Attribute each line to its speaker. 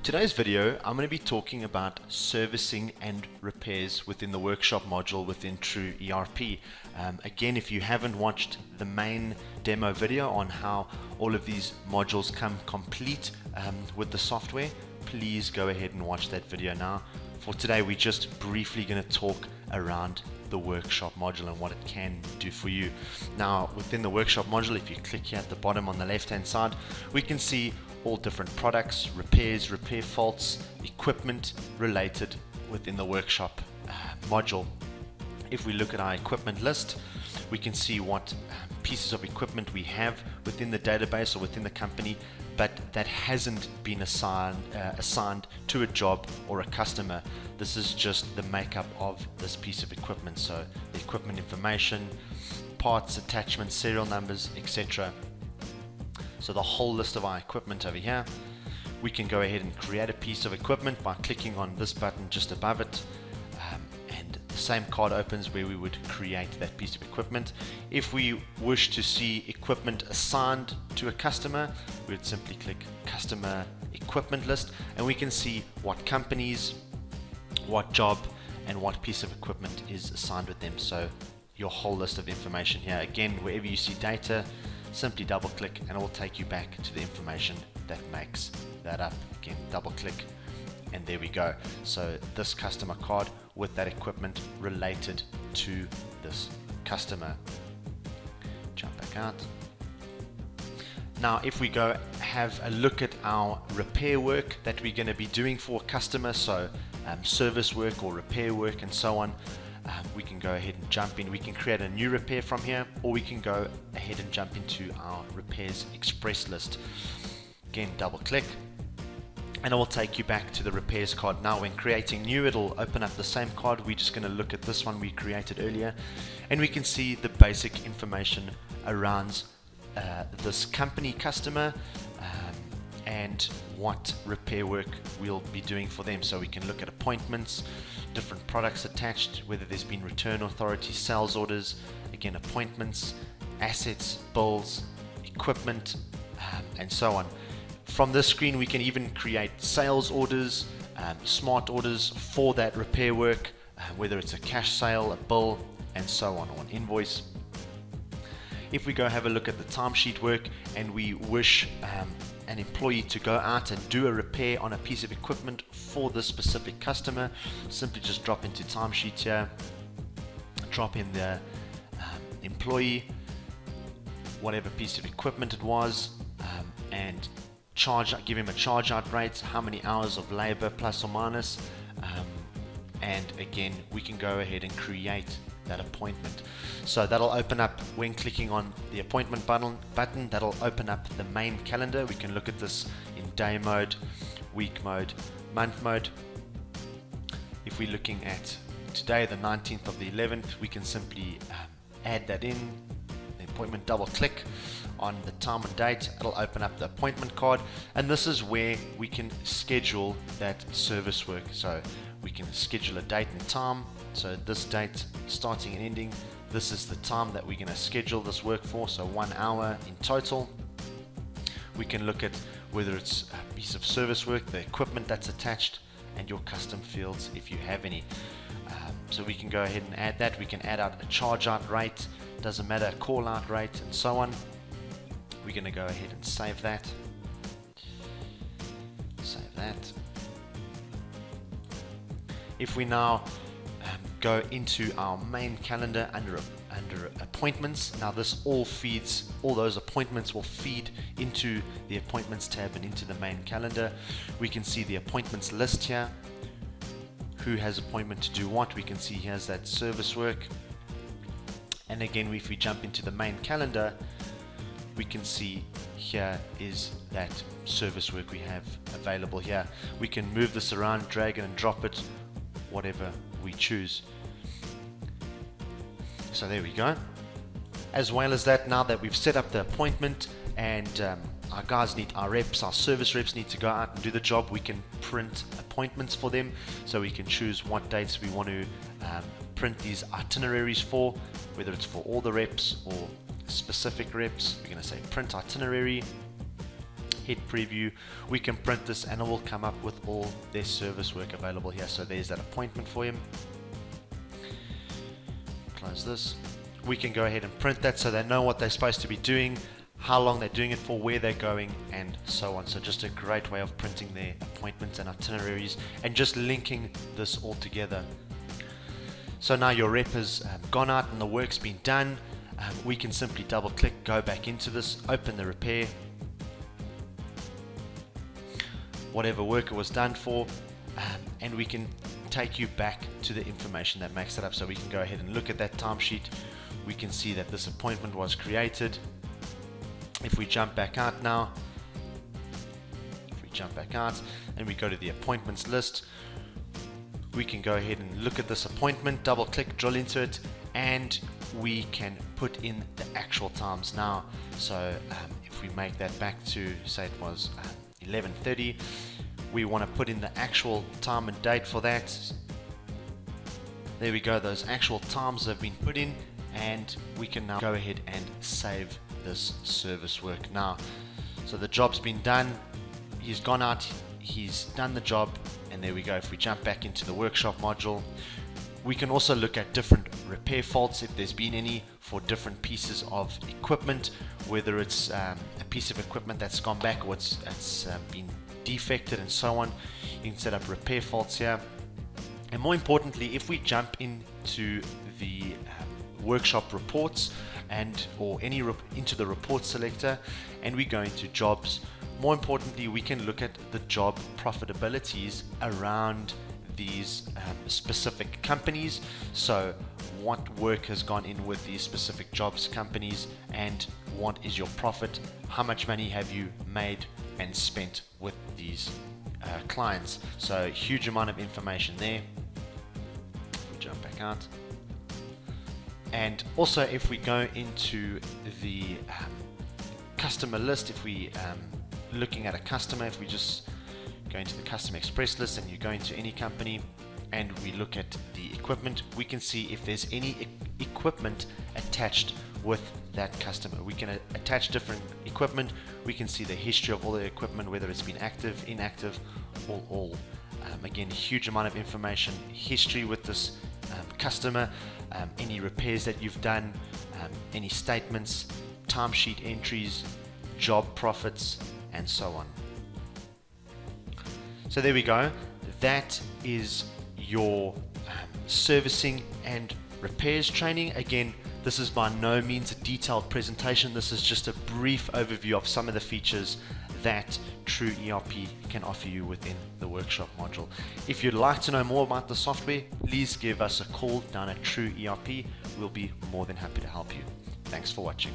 Speaker 1: Today's video, I'm going to be talking about servicing and repairs within the workshop module within TrueERP. Again, if you haven't watched the main demo video on how all of these modules come complete with the software, please go ahead and watch that video now. For today, we're just briefly going to talk around the workshop module and what it can do for you. Now, within the workshop module, if you click here at the bottom on the left hand side, we can see all different products, repairs, repair faults, equipment related within the workshop module. If we look at our equipment list, we can see what pieces of equipment we have within the database or within the company, but that hasn't been assigned to a job or a customer. This is just the makeup of this piece of equipment. So the equipment information, parts, attachments, serial numbers, etc. So the whole list of our equipment over here. We can go ahead and create a piece of equipment by clicking on this button just above it, and the same card opens where we would create that piece of equipment. If we wish to see equipment assigned to a customer, we would simply click customer equipment list, and we can see what companies, what job, and what piece of equipment is assigned with them. So your whole list of information here. Again, wherever you see data, simply double click and it will take you back to the information that makes that up. Again, double click and there we go. So this customer card with that equipment related to this customer. Jump back out. Now if we go have a look at our repair work that we're going to be doing for a customer, so service work or repair work and so on, we can go ahead and jump in. We can create a new repair from here, or we can go ahead and jump into our repairs express list. Again, double click and it will take you back to the repairs card. Now when creating new, it'll open up the same card. We're just going to look at this one we created earlier, and we can see the basic information around this company customer and what repair work we'll be doing for them. So we can look at appointments, different products attached, whether there's been return authority, sales orders, again appointments, assets, bills, equipment, and so on. From this screen we can even create sales orders, smart orders for that repair work, whether it's a cash sale, a bill, and so on, or an invoice. If we go have a look at the timesheet work and we wish an employee to go out and do a repair on a piece of equipment for this specific customer, simply just drop into timesheet here, drop in the employee, whatever piece of equipment it was, and give him a charge out rate, how many hours of labor plus or minus, and again we can go ahead and create that appointment. So that'll open up when clicking on the appointment button, that'll open up the main calendar. We can look at this in day mode, week mode, month mode. If we're looking at today, the 19th of the 11th, we can simply add that in the appointment, double click on the time and date, it'll open up the appointment card, and this is where we can schedule that service work. So we can schedule a date and time. So this date starting and ending, this is the time that we're going to schedule this work for, so 1 hour in total. We can look at whether it's a piece of service work, the equipment that's attached, and your custom fields if you have any. So we can go ahead and add that. We can add out a charge out rate, doesn't matter, a call out rate, and so on. We're going to go ahead and save that. Save that. If we now go into our main calendar under appointments, now this all feeds, all those appointments will feed into the appointments tab and into the main calendar. We can see the appointments list here, who has appointment to do what. We can see here's that service work, and again if we jump into the main calendar, we can see here is that service work we have available here. We can move this around, drag it and drop it, whatever we choose. So there we go. As well as that, now that we've set up the appointment and our guys need, our reps, our service reps need to go out and do the job, we can print appointments for them. So we can choose what dates we want to print these itineraries for, whether it's for all the reps or specific reps. We're going to say print itinerary. hit preview, we can print this and it will come up with all their service work available here. So there's that appointment for him. Close this. We can go ahead and print that so they know what they're supposed to be doing, how long they're doing it for, where they're going, and so on. So just a great way of printing their appointments and itineraries and just linking this all together. So now your rep has gone out and the work's been done. We can simply double click, go back into this, open the repair, whatever work it was done for, and we can take you back to the information that makes it up. So we can go ahead and look at that timesheet. We can see that this appointment was created. If we jump back out now, and we go to the appointments list, we can go ahead and look at this appointment, double click, drill into it, and we can put in the actual times now. So if we make that back to, say it was 11:30, we want to put in the actual time and date for that. There we go, those actual times have been put in, and we can now go ahead and save this service work now. So the job's been done, he's gone out, he's done the job, and there we go. If we jump back into the workshop module, we can also look at different repair faults if there's been any for different pieces of equipment, whether it's a piece of equipment that's gone back or it's been defected and so on. You can set up repair faults here. And more importantly, if we jump into the workshop reports or into the report selector, and we go into jobs, more importantly, we can look at the job profitabilities around these specific companies. So what work has gone in with these specific jobs companies, and what is your profit, how much money have you made and spent with these clients. So huge amount of information there. We'll jump back out. And also if we go into the customer list, if we looking at a customer, if we just go into the customer express list and you go into any company and we look at the equipment, we can see if there's any equipment attached with that customer. We can attach different equipment. We can see the history of all the equipment, whether it's been active, inactive, or all. Again, huge amount of information, history with this customer, any repairs that you've done, any statements, timesheet entries, job profits, and so on. So there we go. That is your servicing and repairs training. Again, this is by no means a detailed presentation. This is just a brief overview of some of the features that TrueERP can offer you within the workshop module. If you'd like to know more about the software, please give us a call down at TrueERP. We'll be more than happy to help you. Thanks for watching.